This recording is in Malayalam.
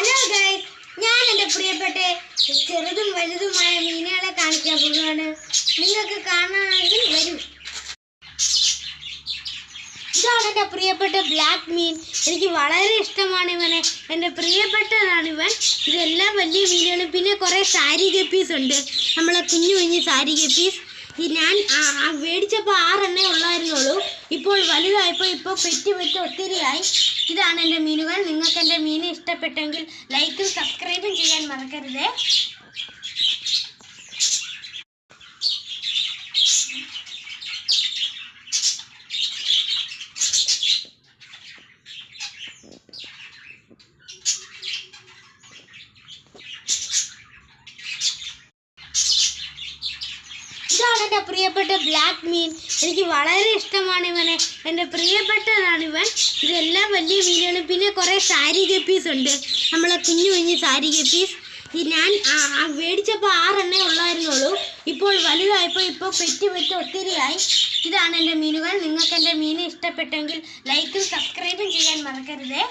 ഹലോ ഗൈസ്, ഞാൻ എൻ്റെ പ്രിയപ്പെട്ട ചെറുതും വലുതുമായ മീനുകളെ കാണിക്കാൻ പോകുകയാണ്. നിങ്ങൾക്ക് കാണാനാണെങ്കിൽ വരും. ഇതാണ് എൻ്റെ പ്രിയപ്പെട്ട ബ്ലാക്ക് മീൻ. എനിക്ക് വളരെ ഇഷ്ടമാണ് ഇവനെ. എൻ്റെ പ്രിയപ്പെട്ടതാണ് ഇവൻ. ഇതെല്ലാം വലിയ മീനുകളും പിന്നെ കുറേ സാരി ഗപ്പീസ് ഉണ്ട്. നമ്മളെ കുഞ്ഞു കുഞ്ഞു സാരി ഗപ്പീസ്. ഞാൻ മേടിച്ചപ്പോൾ 6 എണ്ണേ ഉള്ളായിരുന്നുള്ളൂ. ഇപ്പോൾ വലുതായപ്പോൾ ഇപ്പോൾ പെറ്റ് ഒത്തിരിയായി. ഇതാണ് എൻ്റെ മീനുകൾ. നിങ്ങൾക്ക് എൻ്റെ മീൻ ഇഷ്ടപ്പെട്ടെങ്കിൽ ലൈക്കും സബ്സ്ക്രൈബും ചെയ്യാൻ മറക്കരുത്. ഇതാണ് എൻ്റെ പ്രിയപ്പെട്ട ബ്ലാക്ക് മീൻ. എനിക്ക് വളരെ ഇഷ്ടമാണ് ഇവനെ. എൻ്റെ പ്രിയപ്പെട്ടതാണ് ഇവൻ. ഇതെല്ലാം വലിയ മീനുകളും പിന്നെ കുറേ സാരി ഗപ്പീസ് ഉണ്ട്. നമ്മളെ കുഞ്ഞു കുഞ്ഞു സാരി ഗപ്പീസ്. ഞാൻ മേടിച്ചപ്പോൾ 6 എണ്ണേ ഉള്ളായിരുന്നുള്ളൂ. ഇപ്പോൾ വലുതായപ്പോൾ ഇപ്പോൾ പെറ്റ് ഒത്തിരിയായി. ഇതാണ് എൻ്റെ മീനുകൾ. നിങ്ങൾക്ക് എൻ്റെ മീൻ ഇഷ്ടപ്പെട്ടെങ്കിൽ ലൈക്കും സബ്സ്ക്രൈബും ചെയ്യാൻ മറക്കരുത്.